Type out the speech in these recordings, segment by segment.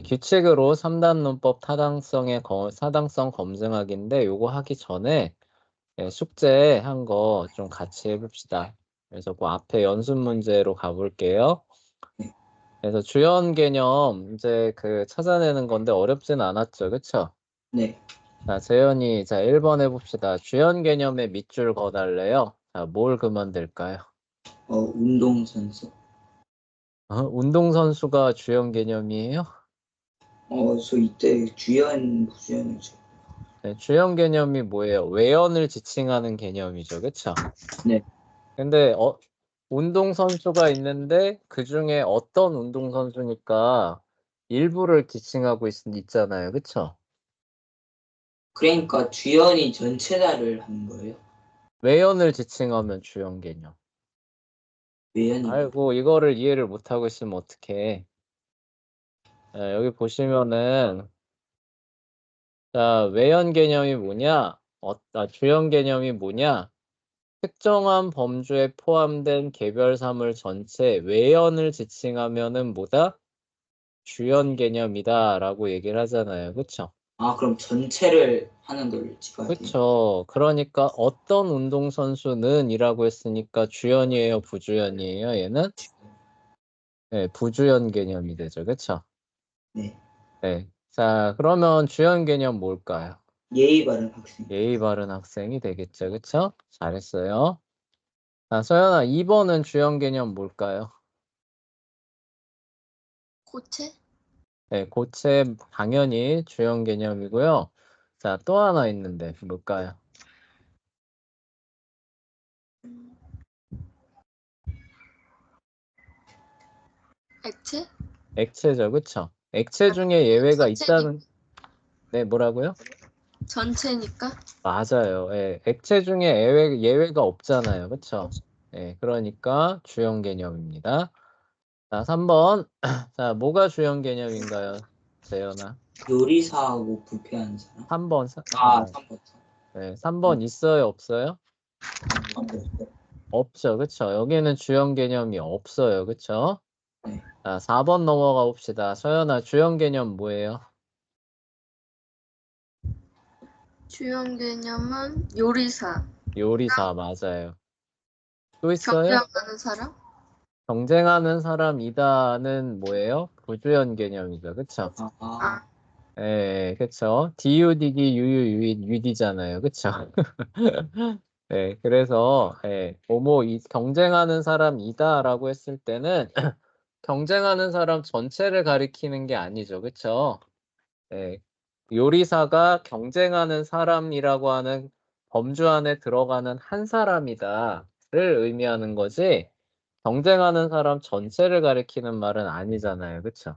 규칙으로 3단 논법 타당성 검증하기인데 요거 하기 전에 숙제 한 거 좀 같이 해봅시다. 그래서 그 앞에 연습 문제로 가볼게요. 그래서 주연 개념 이제 그 찾아내는 건데 어렵진 않았죠, 그쵸? 네. 자, 재현이 자 1번 해봅시다. 주연 개념에 밑줄 그어달래요. 자, 뭘 그으면 될까요? 운동선수. 운동선수가 주연 개념이에요? 저 이때 주연, 부주연이죠. 네, 주연 개념이 뭐예요? 외연을 지칭하는 개념이죠, 그쵸? 네. 근데 운동선수가 있는데 그 중에 어떤 운동선수니까 일부를 지칭하고 있잖아요, 그쵸? 그러니까 주연이 전체다를 하는 거예요. 외연을 지칭하면 주연 개념. 외연이 뭐? 아이고, 이거를 이해를 못하고 있으면 어떡해. 자, 여기 보시면은, 자, 외연 개념이 뭐냐? 주연 개념이 뭐냐? 특정한 범주에 포함된 개별 사물 전체 외연을 지칭하면은 뭐다? 주연 개념이다라고 얘기를 하잖아요. 그쵸? 그럼 전체를 하는 걸 찍어야 돼요. 그쵸. 그러니까 어떤 운동선수는 이라고 했으니까 주연이에요, 부주연이에요, 얘는? 네, 부주연 개념이 되죠. 그쵸? 네. 네. 자, 그러면 주연 개념 뭘까요? 예의 바른 학생. 예의 바른 학생이 되겠죠. 그쵸? 잘했어요. 자, 서연아, 2번은 주연 개념 뭘까요? 고체? 네, 고체 당연히 주연 개념이고요. 자, 또 하나 있는데 뭘까요? 액체? 액체죠. 그쵸? 액체 중에 예외가 있다는, 네, 뭐라고요? 전체니까? 맞아요. 예, 액체 중에 예외가 없잖아요. 그쵸? 예, 그러니까 주연 개념입니다. 자, 3번. 자, 뭐가 주연 개념인가요? 재현아. 요리사하고 부패하는 사람. 3번. 3번. 네, 3번 있어요? 없어요? 없죠. 그쵸? 여기는 주연 개념이 없어요. 그쵸? 네. 자, 4번 넘어가 봅시다. 서연아, 주연 개념 뭐예요? 주연 개념은 요리사. 요리사, 맞아요. 또 있어요? 경쟁하는 사람? 경쟁하는 사람이다는 뭐예요? 부주연 개념이죠. 그쵸? 아, 예, 그쵸. DUD기 UUUD잖아요. 그쵸? 네, 그래서, 경쟁하는 사람이다라고 했을 때는, 경쟁하는 사람 전체를 가리키는 게 아니죠. 그쵸? 네, 요리사가 경쟁하는 사람이라고 하는 범주 안에 들어가는 한 사람이다를 의미하는 거지, 경쟁하는 사람 전체를 가리키는 말은 아니잖아요. 그쵸?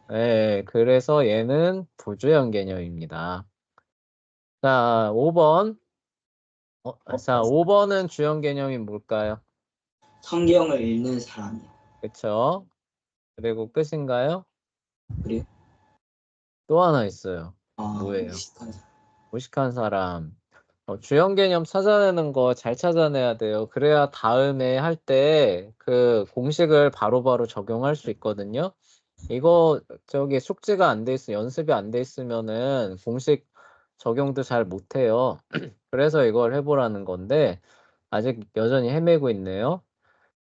그, 그래서 얘는 부주연 개념입니다. 자, 5번. 자, 5번은 주연 개념이 뭘까요? 성경을 읽는 사람이요. 그쵸? 그리고 끝인가요? 그리고 또 하나 있어요. 뭐예요? 무식한 사람. 무식한 사람. 주연 개념 찾아내는 거 잘 찾아내야 돼요. 그래야 다음에 할 때 그 공식을 바로바로 적용할 수 있거든요. 이거 숙지가 안 돼 연습이 안 돼 있으면은 공식 적용도 잘 못해요. 그래서 이걸 해보라는 건데 아직 여전히 헤매고 있네요.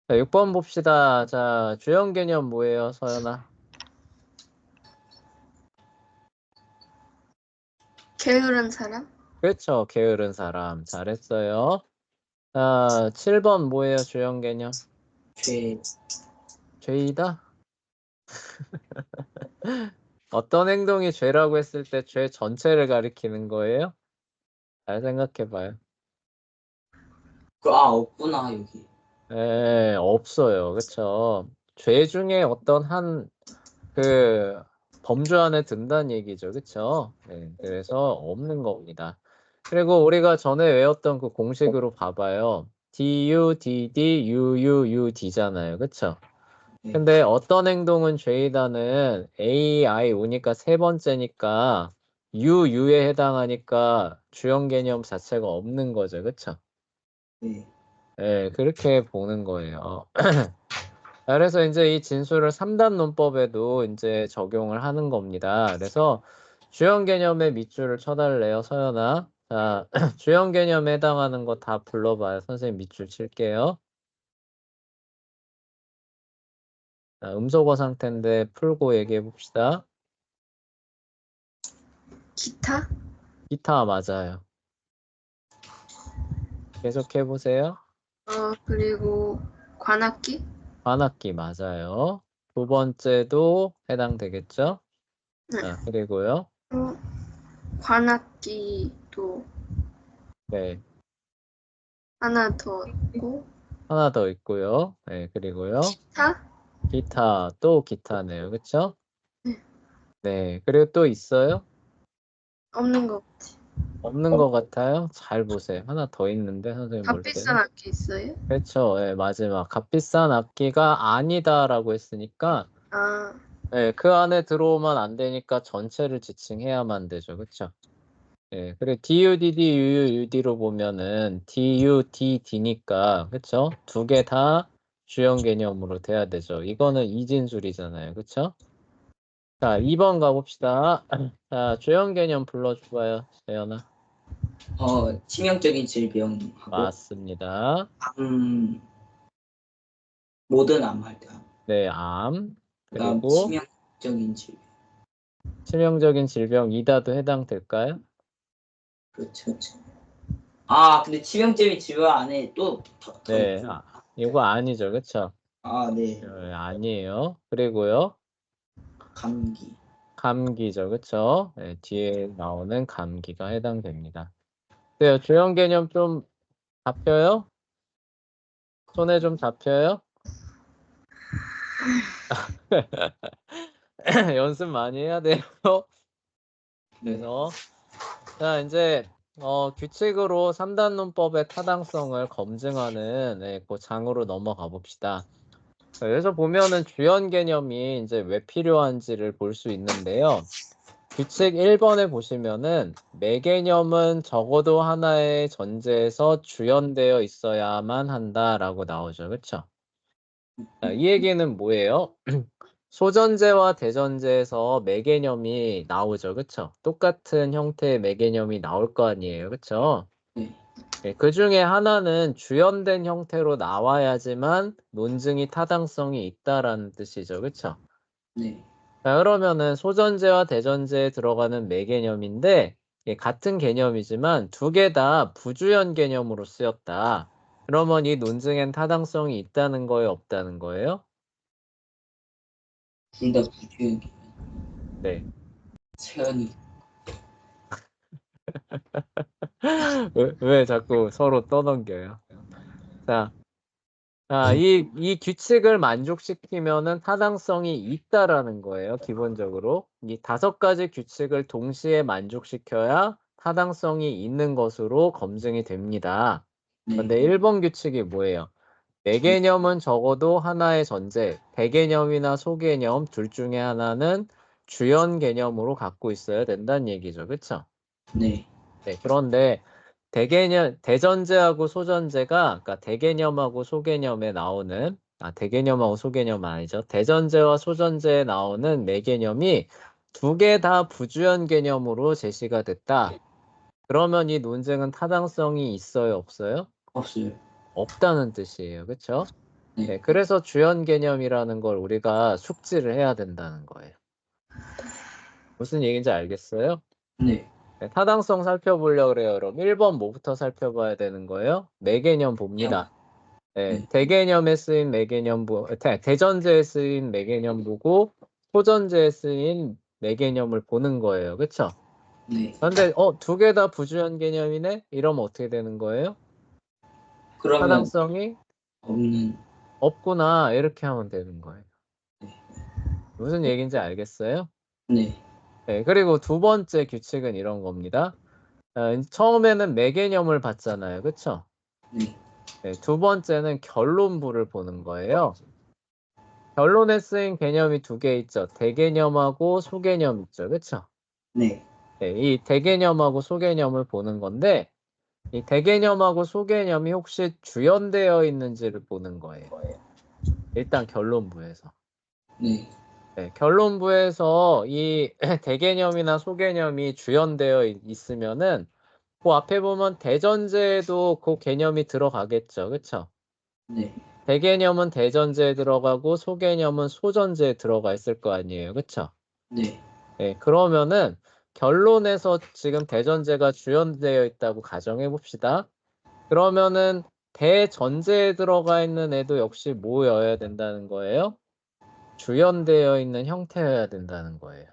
자, 6번 봅시다. 자, 주연 개념 뭐예요, 서연아? 게으른 사람? 그렇죠. 게으른 사람. 잘했어요. 자, 7번 뭐예요, 주연 개념? 죄. 죄이다? 어떤 행동이 죄라고 했을 때 죄 전체를 가리키는 거예요? 잘 생각해봐요. 없구나 여기. 없어요. 그쵸? 죄 중에 어떤 그 범주 안에 든다는 얘기죠. 그쵸? 네, 그래서 없는 겁니다. 그리고 우리가 전에 외웠던 그 공식으로 봐봐요. DUDD UUUD잖아요. 그쵸? 네. 근데 어떤 행동은 죄이다는 A, I, U니까 세 번째니까 UU에 해당하니까 주연 개념 자체가 없는 거죠. 그쵸? 네. 네, 그렇게 보는 거예요. 자, 자, 그래서 이제 이 진수를 3단 논법에도 이제 적용을 하는 겁니다. 그래서 주형 개념의 밑줄을 쳐달래요, 서연아. 자, 주형 개념에 해당하는 거 다 불러봐요. 선생님 밑줄 칠게요. 자, 음소거 상태인데 풀고 얘기해 봅시다. 기타? 기타 맞아요. 계속해 보세요. 그리고 관악기? 관악기 맞아요. 두 번째도 해당되겠죠? 네. 자, 그리고요. 관악기도 네, 하나 더 있고 하나 더 있고요. 네, 그리고요. 기타? 기타, 또 기타네요. 그쵸? 네. 네, 그리고 또 있어요? 없는 것 같아. 없는 것 같아요? 잘 보세요. 하나 더 있는데, 선생님 볼 값비싼 때는. 악기 있어요? 그렇죠. 예, 마지막. 값비싼 악기가 아니다라고 했으니까, 아, 예, 그 안에 들어오면 안 되니까 전체를 지칭해야만 되죠. 그쵸? 예, 그리고 DUDD, UUUD로 보면은 DUDD니까, 그쵸? 두 개 다 주형 개념으로 돼야 되죠. 이거는 이진술이잖아요. 그쵸? 자, 2번 가봅시다. 자, 주형 개념 불러줘봐요, 재현아. 치명적인 질병하고 맞습니다. 모든 암할 때 암. 네, 암. 그다음 그리고 치명적인 질병. 치명적인 질병 이다도 해당될까요? 그렇죠. 근데 치명적인 질병 안에 또 더 네, 있고. 이거 아니죠, 그쵸? 네. 아니에요. 그리고요, 감기. 감기죠, 그쵸? 네, 뒤에 나오는 감기가 해당됩니다. 네, 주형 개념 좀 잡혀요? 손에 좀 잡혀요? 연습 많이 해야 돼요. 네. 그래서 자, 이제 규칙으로 3단 논법의 타당성을 검증하는 그 장으로 넘어가 봅시다. 그래서 보면은 주연 개념이 이제 왜 필요한지를 볼 수 있는데요. 규칙 1번에 보시면은 매 개념은 적어도 하나의 전제에서 주연되어 있어야만 한다라고 나오죠. 그렇죠? 이 얘기는 뭐예요? 소전제와 대전제에서 매개념이 나오죠. 그쵸? 똑같은 형태의 매개념이 나올 거 아니에요. 그쵸? 네. 네, 그 중에 하나는 주연된 형태로 나와야지만 논증이 타당성이 있다라는 뜻이죠. 그쵸? 네. 자, 그러면은 소전제와 대전제에 들어가는 매개념인데 같은 개념이지만 두 개 다 부주연 개념으로 쓰였다. 그러면 이 논증엔 타당성이 있다는 거예요? 없다는 거예요? 둘 다 부주의 네. 세연이. 왜 자꾸 서로 떠넘겨요? 자, 이 규칙을 만족시키면은 타당성이 있다라는 거예요, 기본적으로. 이 5가지 규칙을 동시에 만족시켜야 타당성이 있는 것으로 검증이 됩니다. 근데 네. 1번 규칙이 뭐예요? 매개념은 적어도 하나의 전제, 대개념이나 소개념 둘 중에 하나는 주연 개념으로 갖고 있어야 된다는 얘기죠. 그쵸? 네. 네, 그런데 대전제하고 소전제가, 그러니까 대개념하고 소개념에 나오는, 대개념하고 소개념은 아니죠. 대전제와 소전제에 나오는 매개념이 두 개 다 부주연 개념으로 제시가 됐다. 그러면 이 논증은 타당성이 있어요, 없어요? 없어요. 없다는 뜻이에요. 그쵸? 네. 네, 그래서 주연 개념이라는 걸 우리가 숙지를 해야 된다는 거예요. 무슨 얘기인지 알겠어요? 네. 네, 타당성 살펴보려고 그래요. 그럼 1번 뭐부터 살펴봐야 되는 거예요? 매개념 봅니다. 네, 네. 대개념에 쓰인 매개념 대전제에 쓰인 매개념 보고 소전제에 쓰인 매개념을 보는 거예요. 그쵸? 네. 그런데 두 개 다 부주연 개념이네? 이러면 어떻게 되는 거예요? 그러면 타당성이 없는. 없구나. 이렇게 하면 되는 거예요. 네. 무슨 얘기인지 알겠어요? 네. 네, 그리고 두 번째 규칙은 이런 겁니다. 처음에는 매개념을 봤잖아요. 그쵸? 네. 네, 두 번째는 결론부를 보는 거예요. 결론에 쓰인 개념이 두 개 있죠. 대개념하고 소개념 있죠. 그쵸? 네. 네, 이 대개념하고 소개념을 보는 건데 이 대개념하고 소개념이 혹시 주연되어 있는지를 보는 거예요. 일단 결론부에서. 네. 네, 결론부에서 이 대개념이나 소개념이 주연되어 있으면은 그 앞에 보면 대전제에도 그 개념이 들어가겠죠. 그쵸? 네. 대개념은 대전제에 들어가고 소개념은 소전제에 들어가 있을 거 아니에요. 그쵸? 네. 네, 그러면은 결론에서 지금 대전제가 주연되어 있다고 가정해 봅시다. 그러면은 대전제에 들어가 있는 애도 역시 뭐여야 된다는 거예요? 주연되어 있는 형태여야 된다는 거예요.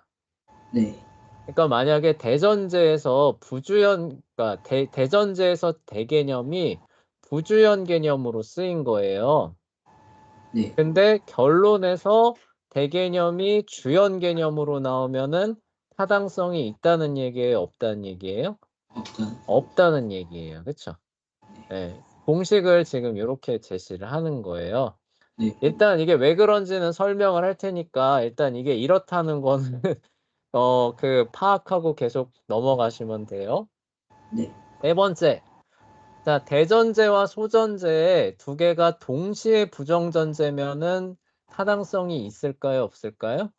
네. 그러니까 만약에 대전제에서 그러니까 대전제에서 대개념이 부주연 개념으로 쓰인 거예요. 네. 근데 결론에서 대개념이 주연 개념으로 나오면은 타당성이 있다는 얘기예요, 없다는 얘기예요? 없다. 없다는 얘기예요. 그쵸? 네. 공식을 지금 이렇게 제시를 하는 거예요. 네. 일단 이게 왜 그런지는 설명을 할 테니까 일단 이게 이렇다는 거는 파악하고 계속 넘어가시면 돼요. 네. 네 번째. 자, 대전제와 소전제 두 개가 동시에 부정전제면은 타당성이 있을까요, 없을까요?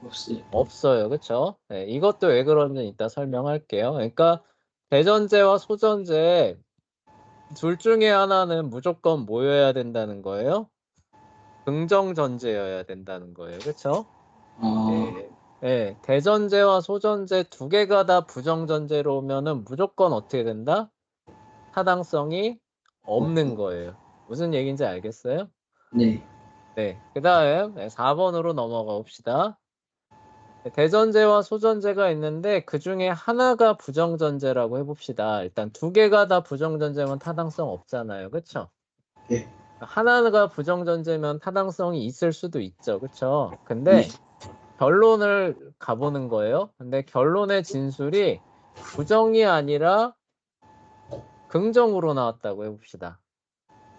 없어요. 없어요. 그쵸? 네, 이것도 왜 그런지 이따 설명할게요. 그러니까 대전제와 소전제 둘 중에 하나는 무조건 뭐여야 된다는 거예요? 긍정전제여야 된다는 거예요. 그쵸? 아, 예, 예, 대전제와 소전제 두 개가 다 부정전제로 오면은 무조건 어떻게 된다? 타당성이 없는 없고. 거예요. 무슨 얘기인지 알겠어요? 네. 네. 그 다음 4번으로 넘어가 봅시다. 대전제와 소전제가 있는데 그 중에 하나가 부정전제라고 해봅시다. 일단 두 개가 다 부정전제면 타당성 없잖아요. 그쵸? 네. 하나가 부정전제면 타당성이 있을 수도 있죠. 그쵸? 네. 근데 결론을 가보는 거예요. 근데 결론의 진술이 부정이 아니라 긍정으로 나왔다고 해봅시다.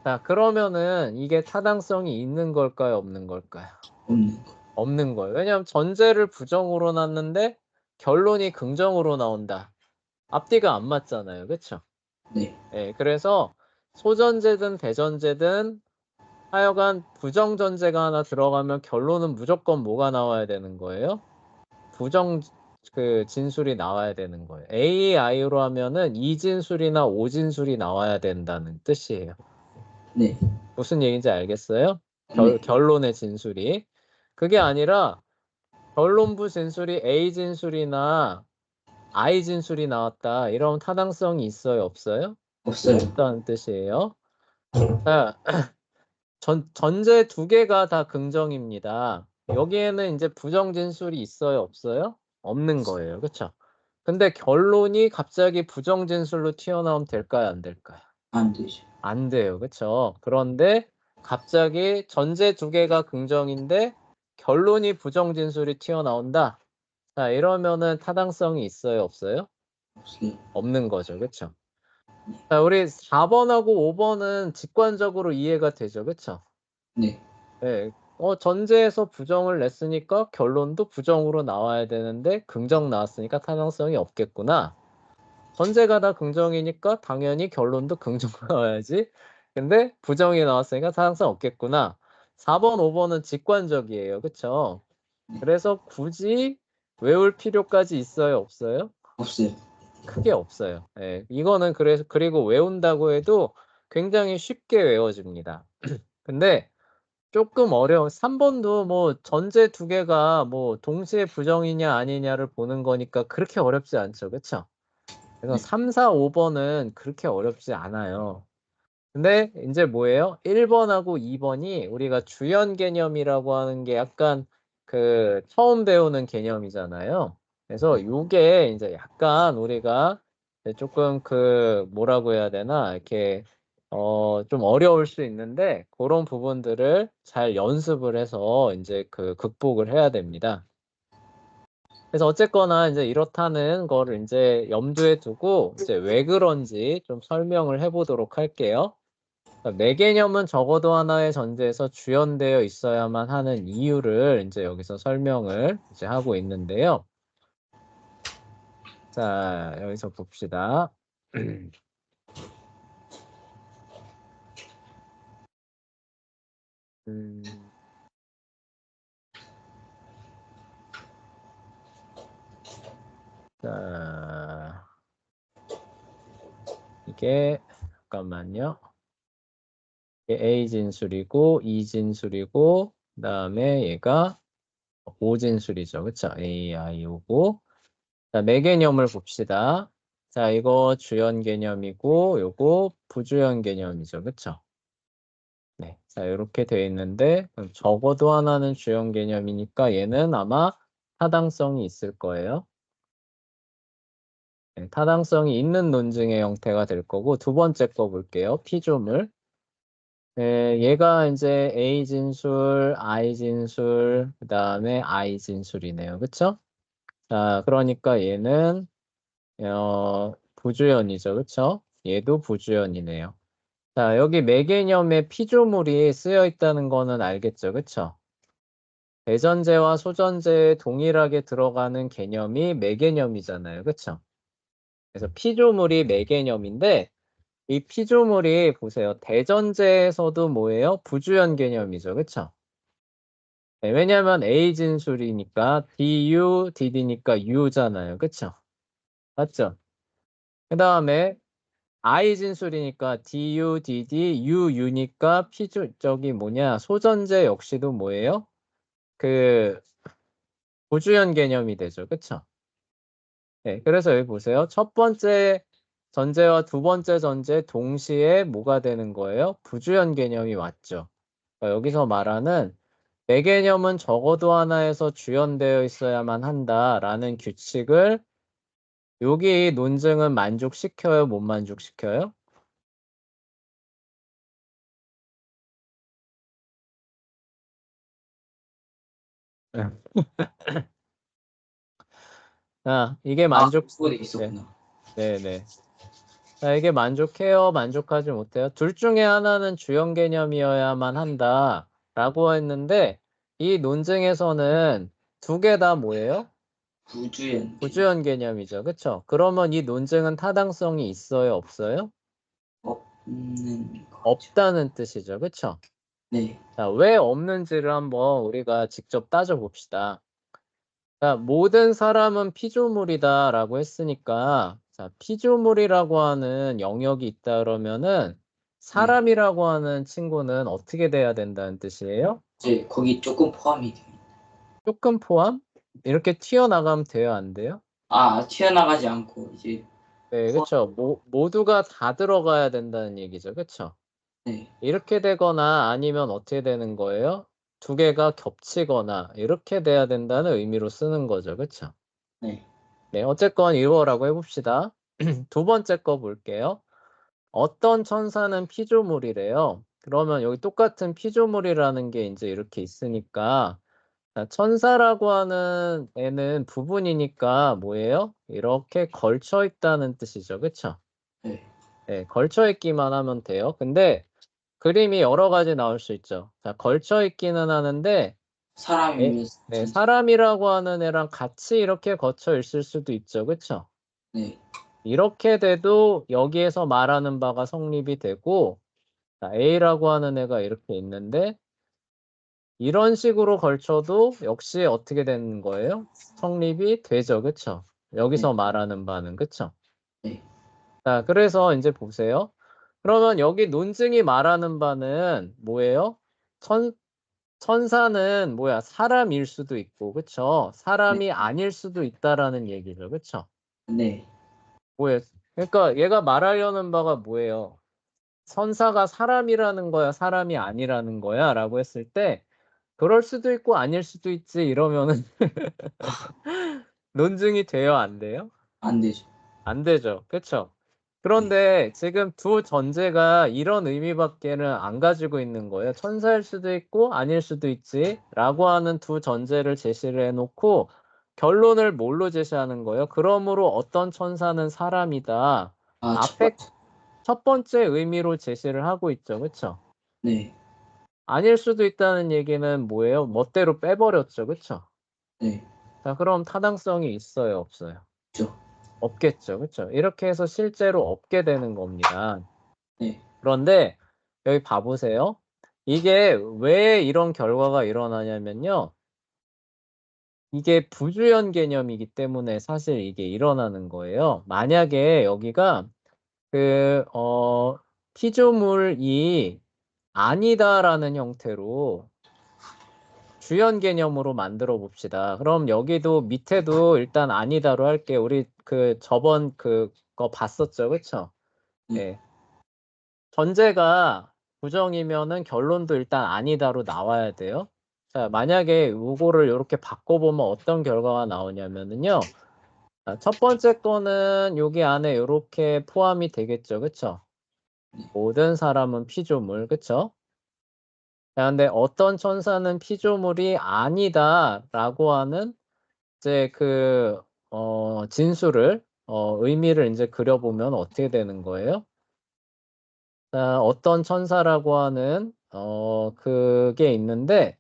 자, 그러면은 이게 타당성이 있는 걸까요? 없는 걸까요? 없는 거. 없는 거예요. 왜냐하면 전제를 부정으로 놨는데 결론이 긍정으로 나온다. 앞뒤가 안 맞잖아요. 그쵸? 네. 예, 그래서 소전제든 대전제든 하여간 부정전제가 하나 들어가면 결론은 무조건 뭐가 나와야 되는 거예요? 부정 진술이 나와야 되는 거예요. A, I로 하면은 이진술이나 오진술이 나와야 된다는 뜻이에요. 네. 무슨 얘기인지 알겠어요? 네. 결론의 진술이. 그게 아니라 결론부 진술이 A 진술이나 I 진술이 나왔다. 이런 타당성이 있어요, 없어요? 없어요. 없다는 뜻이에요. 자, 전제 두 개가 다 긍정입니다. 여기에는 이제 부정 진술이 있어요, 없어요? 없는 거예요. 그쵸? 근데 결론이 갑자기 부정 진술로 튀어나오면 될까요, 안 될까요? 안 되죠. 안 돼요. 그쵸? 그런데 갑자기 전제 두 개가 긍정인데 결론이 부정 진술이 튀어나온다. 자, 이러면은 타당성이 있어요, 없어요? 없어요. 없는 거죠. 그쵸? 자, 우리 4번하고 5번은 직관적으로 이해가 되죠. 그쵸? 네. 네. 전제에서 부정을 냈으니까 결론도 부정으로 나와야 되는데 긍정 나왔으니까 타당성이 없겠구나. 전제가 다 긍정이니까 당연히 결론도 긍정 나와야지. 근데 부정이 나왔으니까 타당성 없겠구나. 4번, 5번은 직관적이에요. 그쵸? 네. 그래서 굳이 외울 필요까지 있어요? 없어요? 없어요. 크게 없어요. 예, 이거는 그리고 외운다고 해도 굉장히 쉽게 외워집니다. 근데 조금 어려워. 3번도 뭐 전제 두 개가 뭐 동시에 부정이냐 아니냐를 보는 거니까 그렇게 어렵지 않죠. 그쵸? 그래서 네. 3, 4, 5번은 그렇게 어렵지 않아요. 근데 이제 뭐예요? 1번하고 2번이 우리가 주연 개념이라고 하는 게 약간 처음 배우는 개념이잖아요. 그래서 요게 이제 약간 우리가 조금 뭐라고 해야 되나 이렇게 좀 어려울 수 있는데 그런 부분들을 잘 연습을 해서 이제 극복을 해야 됩니다. 그래서 어쨌거나 이제 이렇다는 거를 이제 염두에 두고 이제 왜 그런지 좀 설명을 해보도록 할게요. 내 개념은 적어도 하나의 전제에서 주연되어 있어야만 하는 이유를 이제 여기서 설명을 이제 하고 있는데요. 자, 여기서 봅시다. 음, 자, 이게 잠깐만요. 이게 A 진술이고 E 진술이고 그다음에 얘가 O 진술이죠. 그쵸? A, I, O고. 자, 매개념을 봅시다. 자, 이거 주연 개념이고 요거 부주연 개념이죠. 그쵸? 네. 자, 이렇게 돼 있는데 그럼 적어도 하나는 주연 개념이니까 얘는 아마 타당성이 있을 거예요. 네, 타당성이 있는 논증의 형태가 될 거고 두 번째 거 볼게요. 피조물. 네, 얘가 이제 A 진술, I 진술, 그 다음에 I 진술이네요. 그쵸? 자, 그러니까 얘는 부주연이죠. 그쵸? 얘도 부주연이네요. 자, 여기 매개념에 피조물이 쓰여 있다는 거는 알겠죠. 그쵸? 대전제와 소전제에 동일하게 들어가는 개념이 매개념이잖아요. 그쵸? 그래서 피조물이 매개념인데 이 피조물이 보세요. 대전제에서도 뭐예요? 부주연 개념이죠. 그쵸? 네, 왜냐면 A 진술이니까 DU, DD니까 U잖아요. 그쵸? 맞죠? 그 다음에 I 진술이니까 DU, DD, UU니까 저기 뭐냐 소전제 역시도 뭐예요? 그 부주연 개념이 되죠. 그쵸? 네, 그래서 여기 보세요. 첫 번째 전제와 두 번째 전제 동시에 뭐가 되는 거예요? 부주연 개념이 맞죠. 그러니까 여기서 말하는 매개념은 적어도 하나에서 주연되어 있어야만 한다라는 규칙을 여기 논증은 만족시켜요, 못 만족시켜요? 네. 자, 이게 만족, 그거 돼 네, 있었구나. 네. 자, 이게 만족해요, 만족하지 못해요? 둘 중에 하나는 주연 개념이어야만 한다라고 했는데 이 논증에서는 두 개 다 뭐예요? 부주연 개념. 부주연 개념이죠. 그쵸? 그러면 이 논증은 타당성이 있어요, 없어요? 없는 거. 없다는 뜻이죠. 그쵸? 네. 자, 왜 없는지를 한번 우리가 직접 따져봅시다. 자, 모든 사람은 피조물이다라고 했으니까, 자, 피조물이라고 하는 영역이 있다 그러면은 사람이라고 하는 친구는 어떻게 돼야 된다는 뜻이에요? 이제 거기 조금 포함이 돼요. 조금 포함? 이렇게 튀어나가면 돼요, 안 돼요? 튀어나가지 않고 이제 네, 포함. 그쵸. 모두가 다 들어가야 된다는 얘기죠. 그쵸? 네. 이렇게 되거나 아니면 어떻게 되는 거예요? 두 개가 겹치거나 이렇게 돼야 된다는 의미로 쓰는 거죠. 그쵸? 네. 네, 어쨌건 이거라고 해봅시다. 두 번째 거 볼게요. 어떤 천사는 피조물이래요. 그러면 여기 똑같은 피조물이라는 게 이제 이렇게 있으니까 자, 천사라고 하는 애는 부분이니까 뭐예요? 이렇게 걸쳐 있다는 뜻이죠. 그쵸? 네. 네, 걸쳐 있기만 하면 돼요. 근데 그림이 여러 가지 나올 수 있죠. 자, 걸쳐 있기는 하는데 사람이면 네, 사람이라고 하는 애랑 같이 이렇게 거쳐 있을 수도 있죠. 그쵸? 네. 이렇게 돼도 여기에서 말하는 바가 성립이 되고 자, A라고 하는 애가 이렇게 있는데 이런 식으로 걸쳐도 역시 어떻게 되는 거예요? 성립이 되죠. 그쵸? 여기서 네. 말하는 바는 그쵸? 네. 자, 그래서 이제 보세요. 그러면 여기 논증이 말하는 바는 뭐예요? 천사는 뭐야? 사람일 수도 있고, 그쵸? 사람이 아닐 수도 있다라는 얘기죠. 그쵸? 네. 뭐예요? 그러니까 얘가 말하려는 바가 뭐예요? 천사가 사람이라는 거야, 사람이 아니라는 거야? 라고 했을 때, 그럴 수도 있고 아닐 수도 있지, 이러면은 논증이 돼요, 안 돼요? 안 되죠. 안 되죠. 그쵸? 네. 그런데 지금 두 전제가 이런 의미밖에는 안 가지고 있는 거예요. 천사일 수도 있고 아닐 수도 있지 라고 하는 두 전제를 제시를 해놓고 결론을 뭘로 제시하는 거예요? 그러므로 어떤 천사는 사람이다. 첫 앞에 번째. 첫 번째 의미로 제시를 하고 있죠. 그쵸? 네. 아닐 수도 있다는 얘기는 뭐예요? 멋대로 빼버렸죠. 그쵸? 네. 자, 그럼 타당성이 있어요, 없어요? 그죠. 없겠죠. 그쵸? 이렇게 해서 실제로 없게 되는 겁니다. 네. 그런데 여기 봐보세요. 이게 왜 이런 결과가 일어나냐면요. 이게 부주연 개념이기 때문에 사실 이게 일어나는 거예요. 만약에 여기가 피조물이 아니다라는 형태로 주연 개념으로 만들어 봅시다. 그럼 여기도 밑에도 일단 아니다로 할게요. 우리 저번 그거 봤었죠, 그쵸? 예. 전제가 부정이면은 결론도 일단 아니다로 나와야 돼요. 자, 만약에 요거를 이렇게 바꿔보면 어떤 결과가 나오냐면은요. 첫 번째 거는 여기 안에 이렇게 포함이 되겠죠, 그쵸? 모든 사람은 피조물, 그쵸? 자, 근데 어떤 천사는 피조물이 아니다라고 하는 이제 진술을, 의미를 이제 그려보면 어떻게 되는 거예요? 자, 어떤 천사라고 하는, 그게 있는데,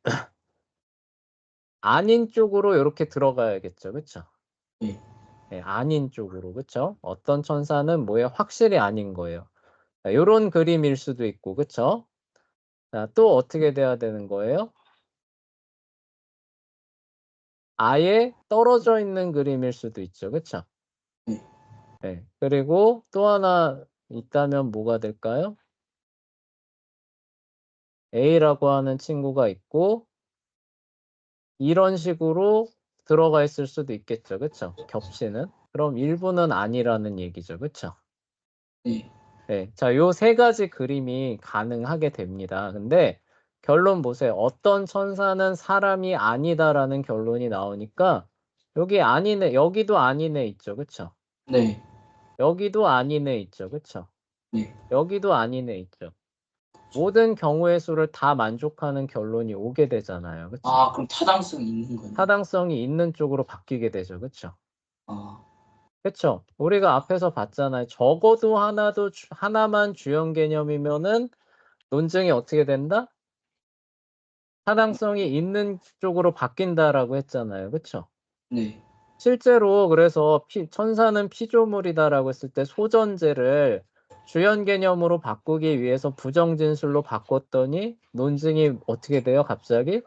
아닌 쪽으로 이렇게 들어가야겠죠. 그쵸? 네. 네, 아닌 쪽으로. 그쵸? 어떤 천사는 뭐예요? 확실히 아닌 거예요. 자, 요런 그림일 수도 있고, 그쵸? 자, 또 어떻게 돼야 되는 거예요? 아예 떨어져 있는 그림일 수도 있죠. 그쵸? 네. 네. 그리고 또 하나 있다면 뭐가 될까요? A라고 하는 친구가 있고, 이런 식으로 들어가 있을 수도 있겠죠. 그쵸? 겹치는. 그럼 일부는 아니라는 얘기죠. 그쵸? 네. 네. 자, 요 세 가지 그림이 가능하게 됩니다. 근데 결론 보세요. 어떤 천사는 사람이 아니다라는 결론이 나오니까 여기 아니네, 여기도 아니네 있죠. 그쵸? 네. 여기도 아니네 있죠. 그쵸? 네. 여기도 아니네 있죠. 모든 경우의 수를 다 만족하는 결론이 오게 되잖아요. 그쵸? 아, 그럼 타당성이 있는 거네. 타당성이 있는 쪽으로 바뀌게 되죠. 그쵸? 아, 그쵸? 우리가 앞에서 봤잖아요. 적어도 하나만 주연 개념이면은 논증이 어떻게 된다? 타당성이 있는 쪽으로 바뀐다라고 했잖아요. 그쵸? 네. 실제로 그래서 천사는 피조물이다라고 했을 때 소전제를 주연 개념으로 바꾸기 위해서 부정진술로 바꿨더니 논증이 어떻게 돼요? 갑자기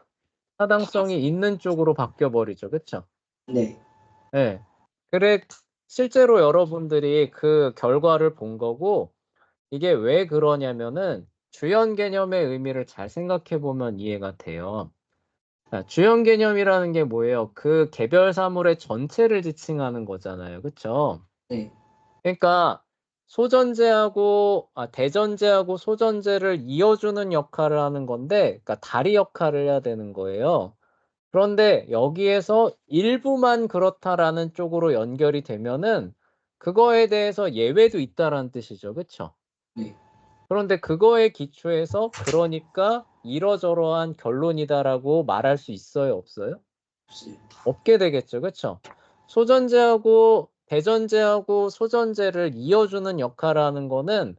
타당성이 있는 쪽으로 바뀌어 버리죠. 그쵸? 네. 네. 그래, 실제로 여러분들이 그 결과를 본 거고, 이게 왜 그러냐면은 주연 개념의 의미를 잘 생각해 보면 이해가 돼요. 자, 주연 개념이라는 게 뭐예요? 그 개별 사물의 전체를 지칭하는 거잖아요. 그쵸? 네. 그러니까 대전제하고 소전제를 이어주는 역할을 하는 건데, 그러니까 다리 역할을 해야 되는 거예요. 그런데 여기에서 일부만 그렇다라는 쪽으로 연결이 되면은 그거에 대해서 예외도 있다라는 뜻이죠. 그쵸? 네. 그런데 그거에 기초해서 그러니까 이러저러한 결론이다라고 말할 수 있어요? 없어요? 없어요. 없게 되겠죠. 그쵸? 소전제하고 대전제하고 소전제를 이어주는 역할을 하는 거는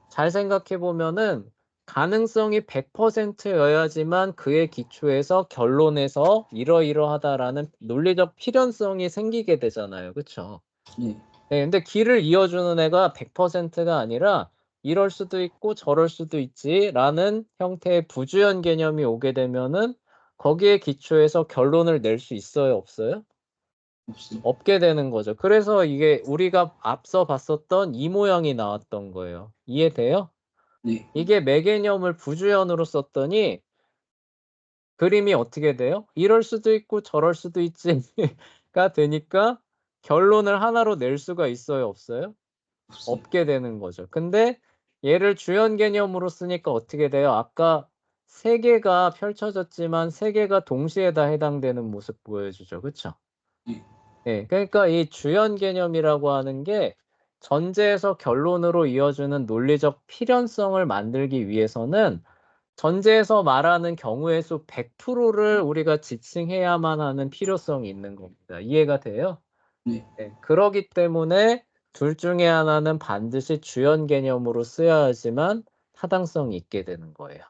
잘 생각해 보면은 가능성이 100%여야지만 그에 기초해서 결론에서 이러이러하다라는 논리적 필연성이 생기게 되잖아요. 그쵸? 네. 네, 근데 길을 이어주는 애가 100%가 아니라 이럴 수도 있고 저럴 수도 있지라는 형태의 부주연 개념이 오게 되면은 거기에 기초해서 결론을 낼 수 있어요, 없어요? 없어요. 없게 되는 거죠. 그래서 이게 우리가 앞서 봤었던 이 모양이 나왔던 거예요. 이해돼요? 네. 이게 매개념을 부주연으로 썼더니 그림이 어떻게 돼요? 이럴 수도 있고 저럴 수도 있지가 되니까 결론을 하나로 낼 수가 있어요, 없어요? 없어요. 없게 되는 거죠. 근데 얘를 주연 개념으로 쓰니까 어떻게 돼요? 아까 세 개가 펼쳐졌지만 세 개가 동시에 다 해당되는 모습 보여주죠. 그쵸? 네. 네, 그러니까 이 주연 개념이라고 하는 게 전제에서 결론으로 이어주는 논리적 필연성을 만들기 위해서는 전제에서 말하는 경우의 수 100%를 우리가 지칭해야만 하는 필요성이 있는 겁니다. 이해가 돼요? 네. 네, 그러기 때문에 둘 중에 하나는 반드시 주연 개념으로 쓰여야지만 타당성이 있게 되는 거예요.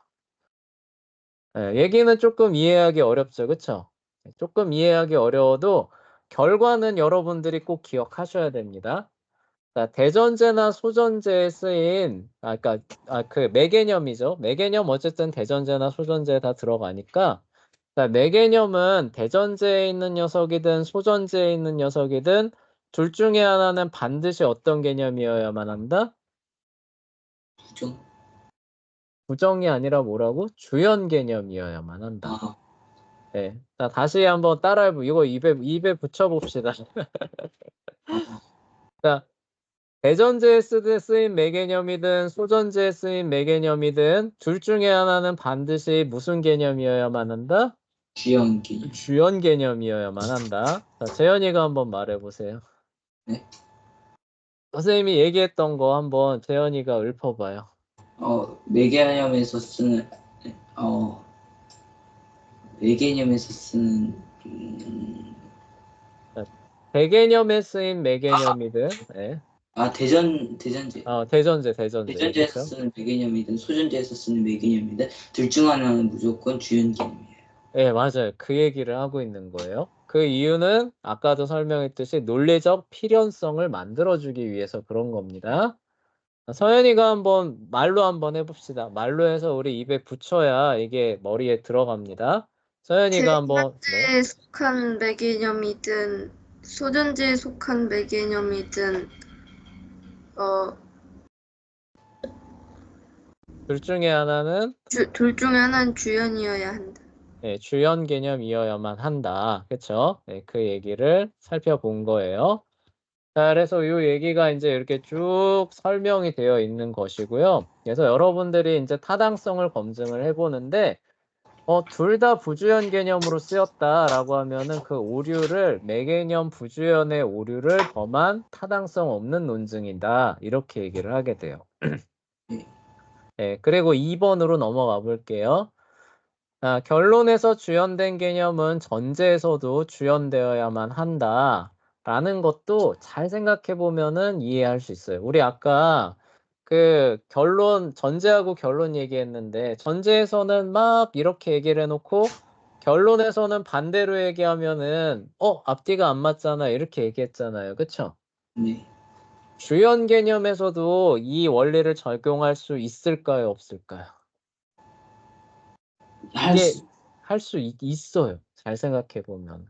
네, 얘기는 조금 이해하기 어렵죠, 그쵸? 조금 이해하기 어려워도 결과는 여러분들이 꼭 기억하셔야 됩니다. 자, 대전제나 소전제에 쓰인, 그 매개념이죠. 매개념 어쨌든 대전제나 소전제에 다 들어가니까 자, 내 개념은 대전제에 있는 녀석이든 소전제에 있는 녀석이든 둘 중에 하나는 반드시 어떤 개념이어야만 한다? 부정. 부정이 아니라 뭐라고? 주연 개념이어야만 한다. 아, 네. 자, 다시 한번 따라해보, 이거 입에 붙여봅시다. 아, 자, 대전제에 쓰인 매개념이든 소전제에 쓰인 매개념이든 둘 중에 하나는 반드시 무슨 개념이어야만 한다? 주연 개념. 주연 개념이어야만 한다. 자, 재현이가 한번 말해보세요. 네. 선생님이 얘기했던 거 한번 재현이가 읊어봐요. 매개념에서 쓰는, 어, 매개념에서 쓰는, 자, 대개념에 쓰인 매개념이든, 네. 대전제. 대전제, 대전제에서 그렇죠? 쓰는 매개념이든 소전제에서 쓰는 매개념이든 둘 중 하나는 무조건 주연 개념이에요. 네, 맞아요. 그 얘기를 하고 있는 거예요. 그 이유는 아까도 설명했듯이 논리적 필연성을 만들어주기 위해서 그런 겁니다. 서현이가 말로 한번 해봅시다. 말로 해서 우리 입에 붙여야 이게 머리에 들어갑니다. 서현이가 한번, 네. 대전제에 속한 매개념이든 소전제에 속한 매개념이든 어, 둘 중에 하나는 둘 중에 하나는 주연이어야 한다. 네, 주연 개념이어야만 한다. 그쵸? 네, 그 얘기를 살펴본 거예요. 자, 그래서 이 얘기가 이제 이렇게 쭉 설명이 되어 있는 것이고요. 그래서 여러분들이 이제 타당성을 검증을 해보는데, 둘 다 부주연 개념으로 쓰였다라고 하면은 그 오류를 매개념 부주연의 오류를 범한 타당성 없는 논증이다. 이렇게 얘기를 하게 돼요. 네, 그리고 2번으로 넘어가 볼게요. 결론에서 주연된 개념은 전제에서도 주연되어야만 한다. 라는 것도 잘 생각해 보면은 이해할 수 있어요. 우리 아까 그 전제하고 결론 얘기했는데, 전제에서는 막 이렇게 얘기를 해놓고, 결론에서는 반대로 얘기하면은, 앞뒤가 안 맞잖아. 이렇게 얘기했잖아요. 그쵸? 네. 주연 개념에서도 이 원리를 적용할 수 있을까요? 없을까요? 할 이게 수, 할 수 있어요. 잘 생각해 보면.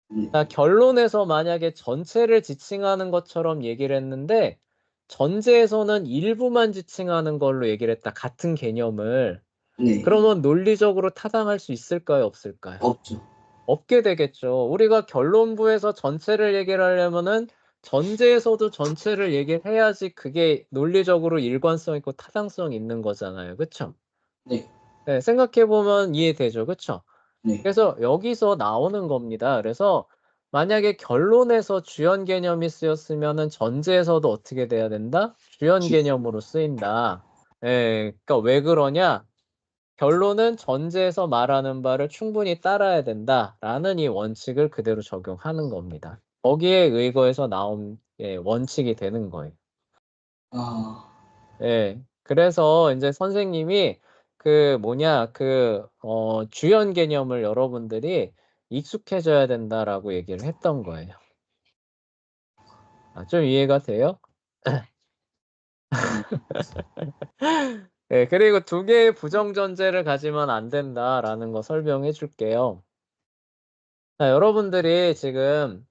네. 자, 결론에서 만약에 전체를 지칭하는 것처럼 얘기를 했는데, 전제에서는 일부만 지칭하는 걸로 얘기를 했다. 같은 개념을. 네. 그러면 논리적으로 타당할 수 있을까요? 없을까요? 없죠. 없게 되겠죠. 우리가 결론부에서 전체를 얘기를 하려면은 전제에서도 전체를 얘기를 해야지 그게 논리적으로 일관성 있고 타당성 있는 거잖아요. 그쵸? 네. 네, 생각해 보면 이해되죠. 그쵸? 네. 그래서 여기서 나오는 겁니다. 그래서 만약에 결론에서 주연 개념이 쓰였으면은 전제에서도 어떻게 돼야 된다? 주연 개념으로 쓰인다. 예, 그러니까 왜 그러냐? 결론은 전제에서 말하는 바를 충분히 따라야 된다라는 이 원칙을 그대로 적용하는 겁니다. 거기에 의거해서 나온 원칙이 되는 거예요. 아, 예. 그래서 이제 선생님이 주연 개념을 여러분들이 익숙해져야 된다라고 얘기를 했던 거예요. 좀 이해가 돼요? 네, 그리고 두 개의 부정전제를 가지면 안 된다라는 거 설명해 줄게요. 자, 여러분들이 지금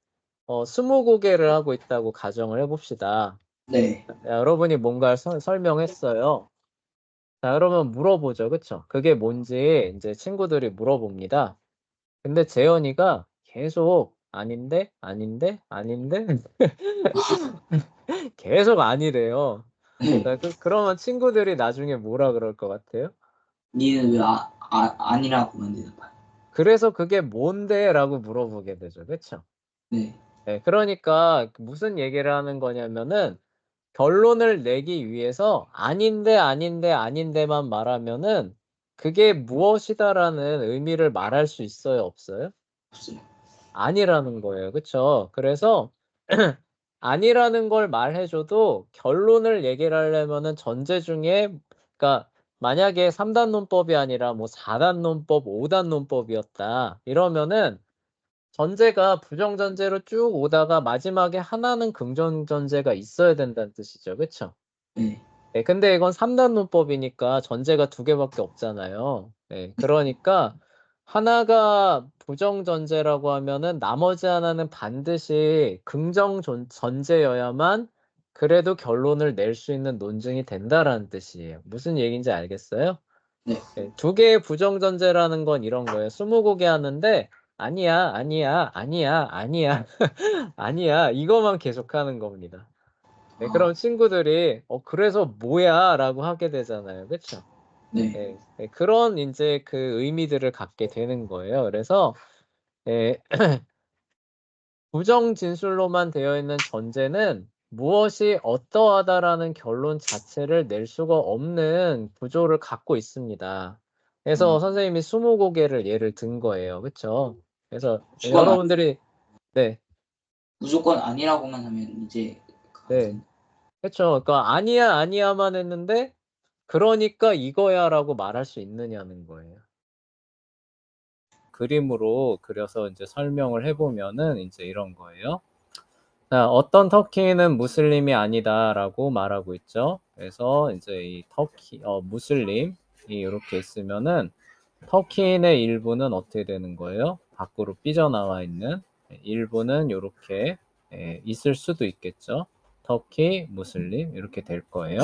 20개를 하고 있다고 가정을 해봅시다. 네. 자, 여러분이 뭔가를 설명했어요. 자, 그러면 물어보죠. 그쵸? 그게 뭔지 이제 친구들이 물어봅니다. 근데 재현이가 계속 아닌데, 아닌데, 아닌데, 계속 아니래요. 네. 자, 그러면 친구들이 나중에 뭐라 그럴 것 같아요? 니는 왜 아니라고만 대답하냐? 그래서 그게 뭔데? 라고 물어보게 되죠. 그쵸? 네. 네, 그러니까 무슨 얘기를 하는 거냐면은 결론을 내기 위해서 아닌데, 아닌데, 아닌데만 말하면은 그게 무엇이다라는 의미를 말할 수 있어요? 없어요? 없어요. 아니라는 거예요. 그쵸? 그래서 아니라는 걸 말해줘도 결론을 얘기를 하려면은 전제 중에, 그러니까 만약에 3단 논법이 아니라 뭐 4단 논법, 5단 논법이었다. 이러면은 전제가 부정전제로 쭉 오다가 마지막에 하나는 긍정전제가 있어야 된다는 뜻이죠. 그쵸? 네. 네, 근데 이건 3단 논법이니까 전제가 2개밖에 없잖아요. 네, 그러니까 하나가 부정 전제라고 하면은 나머지 하나는 반드시 긍정 전제여야만 그래도 결론을 낼 수 있는 논증이 된다라는 뜻이에요. 무슨 얘기인지 알겠어요? 네. 네, 두 개의 부정 전제라는 건 이런 거예요. 스무고개 하는데 아니야, 아니야, 아니야, 아니야, 아니야 이거만 계속하는 겁니다. 네, 그럼 친구들이 그래서 뭐야라고 하게 되잖아요, 그렇죠? 네. 네, 네, 그런 이제 그 의미들을 갖게 되는 거예요. 그래서 부정 진술로만 되어 있는 전제는 무엇이 어떠하다라는 결론 자체를 낼 수가 없는 구조를 갖고 있습니다. 그래서 선생님이 스무고개를 예를 든 거예요. 그렇죠? 그래서 무조건 여러분들이 네, 무조건 아니라고만 하면 이제 네, 그렇죠. 그러니까 아니야, 아니야만 했는데 그러니까 이거야라고 말할 수 있느냐는 거예요. 그림으로 그려서 이제 설명을 해보면은 이제 이런 거예요. 자, 어떤 터키인은 무슬림이 아니다라고 말하고 있죠. 그래서 이제 이 무슬림이 이렇게 있으면은 터키인의 일부는 어떻게 되는 거예요? 밖으로 삐져나와 있는 일부는 이렇게 있을 수도 있겠죠. 터키, 무슬림 이렇게 될 거예요.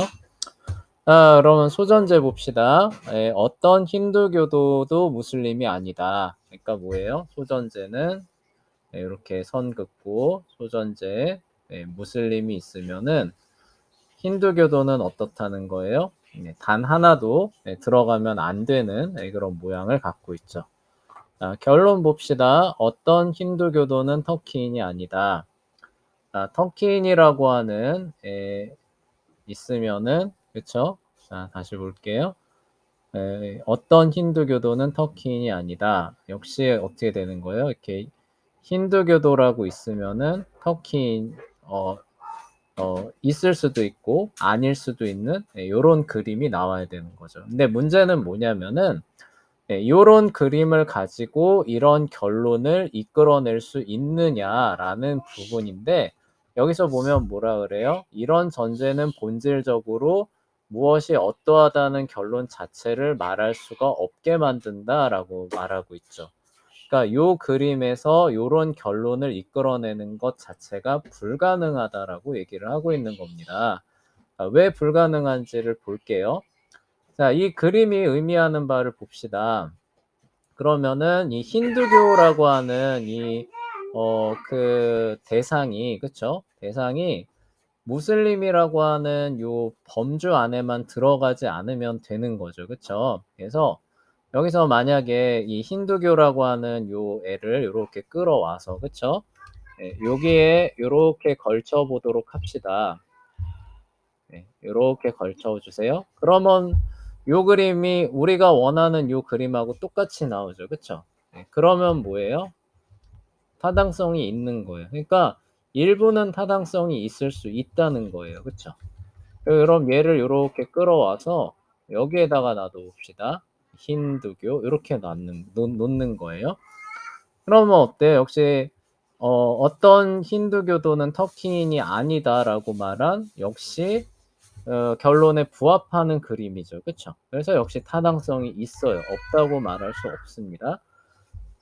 그러면 소전제 봅시다. 어떤 힌두교도도 무슬림이 아니다. 그러니까 뭐예요? 소전제는 이렇게 선 긋고 소전제 무슬림이 있으면은 힌두교도는 어떻다는 거예요? 단 하나도 들어가면 안 되는 그런 모양을 갖고 있죠. 결론 봅시다. 어떤 힌두교도는 터키인이 아니다. 터키인이라고 하는 있으면은 그쵸? 자, 다시 볼게요. 어떤 힌두교도는 터키인이 아니다. 역시 어떻게 되는 거예요? 이렇게 힌두교도라고 있으면은 터키인 있을 수도 있고 아닐 수도 있는 이런 그림이 나와야 되는 거죠. 근데 문제는 뭐냐면은 이런 그림을 가지고 이런 결론을 이끌어낼 수 있느냐라는 부분인데 여기서 보면 뭐라 그래요? 이런 전제는 본질적으로 무엇이 어떠하다는 결론 자체를 말할 수가 없게 만든다라고 말하고 있죠. 그러니까 요 그림에서 요런 결론을 이끌어내는 것 자체가 불가능하다라고 얘기를 하고 있는 겁니다. 왜 불가능한지를 볼게요. 자, 이 그림이 의미하는 바를 봅시다. 그러면은 이 힌두교라고 하는 그 대상이, 그쵸? 대상이 무슬림이라고 하는 요 범주 안에만 들어가지 않으면 되는 거죠. 그쵸? 그래서 여기서 만약에 이 힌두교라고 하는 요 애를 요렇게 끌어와서, 그쵸? 여기에 요렇게 걸쳐 보도록 합시다. 요렇게 걸쳐 주세요. 그러면 요 그림이 우리가 원하는 요 그림하고 똑같이 나오죠. 그쵸? 그러면 뭐예요? 타당성이 있는 거예요. 그러니까 일부는 타당성이 있을 수 있다는 거예요. 그쵸? 그럼 얘를 요렇게 끌어와서 여기에다가 놔둬봅시다. 힌두교 이렇게 놓는 거예요. 그러면 어때요? 역시 어떤 힌두교도는 터키인이 아니다라고 말한 역시 결론에 부합하는 그림이죠. 그렇죠? 그래서 역시 타당성이 있어요. 없다고 말할 수 없습니다.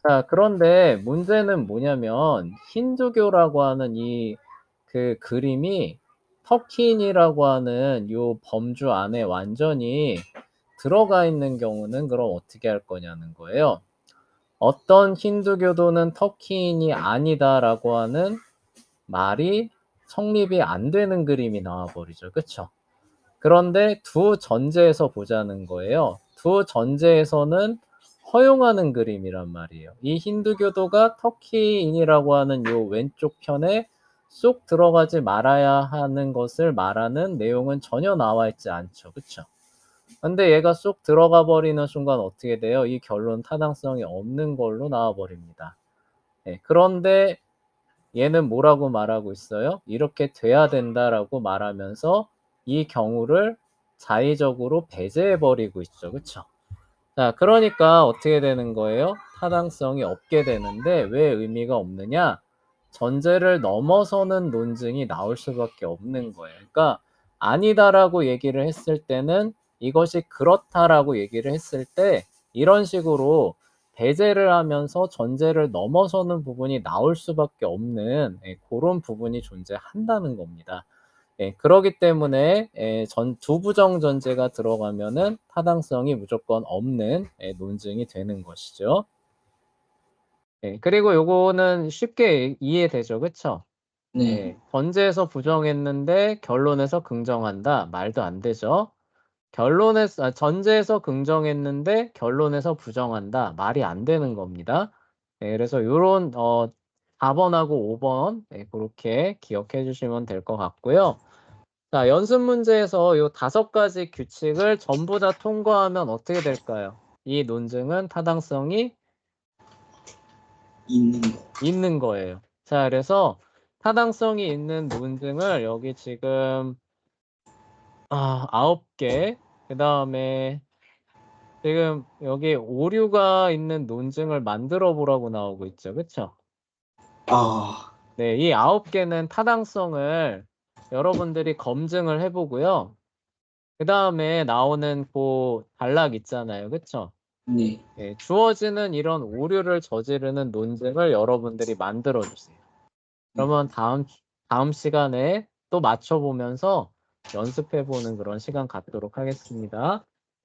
자, 그런데 문제는 뭐냐면 힌두교라고 하는 이 그 그림이 터키인이라고 하는 요 범주 안에 완전히 들어가 있는 경우는 그럼 어떻게 할 거냐는 거예요. 어떤 힌두교도는 터키인이 아니다라고 하는 말이 성립이 안 되는 그림이 나와 버리죠. 그쵸? 그런데 두 전제에서 보자는 거예요. 두 전제에서는 허용하는 그림이란 말이에요. 이 힌두교도가 터키인이라고 하는 요 왼쪽 편에 쏙 들어가지 말아야 하는 것을 말하는 내용은 전혀 나와 있지 않죠. 그쵸? 근데 얘가 쏙 들어가 버리는 순간 어떻게 돼요? 이 결론 타당성이 없는 걸로 나와 버립니다. 그런데 얘는 뭐라고 말하고 있어요? 이렇게 돼야 된다라고 말하면서 이 경우를 자의적으로 배제해 버리고 있죠. 그쵸? 자, 그러니까 어떻게 되는 거예요? 타당성이 없게 되는데 왜 의미가 없느냐? 전제를 넘어서는 논증이 나올 수밖에 없는 거예요. 그러니까 아니다라고 얘기를 했을 때는 이것이 그렇다라고 얘기를 했을 때 이런 식으로 배제를 하면서 전제를 넘어서는 부분이 나올 수밖에 없는 그런 부분이 존재한다는 겁니다. 그러기 때문에 두 부정 전제가 들어가면은 타당성이 무조건 없는 논증이 되는 것이죠. 그리고 요거는 쉽게 이해되죠, 그쵸? 네. 전제에서 부정했는데 결론에서 긍정한다. 말도 안 되죠. 전제에서 긍정했는데 결론에서 부정한다. 말이 안 되는 겁니다. 그래서 요런 4번하고 5번 그렇게 기억해 주시면 될 것 같고요. 자, 연습 문제에서 요 5가지 규칙을 전부 다 통과하면 어떻게 될까요? 이 논증은 타당성이 있는 거. 있는 거예요. 자, 그래서 타당성이 있는 논증을 여기 지금 9개, 그다음에 지금 여기 오류가 있는 논증을 만들어 보라고 나오고 있죠. 그쵸? 아, 네, 이 9개는 타당성을 여러분들이 검증을 해 보고요. 그다음에 나오는 그 단락 있잖아요. 그쵸? 네. 주어지는 이런 오류를 저지르는 논증을 여러분들이 만들어 주세요. 그러면 다음 시간에 또 맞춰 보면서 연습해 보는 그런 시간 갖도록 하겠습니다.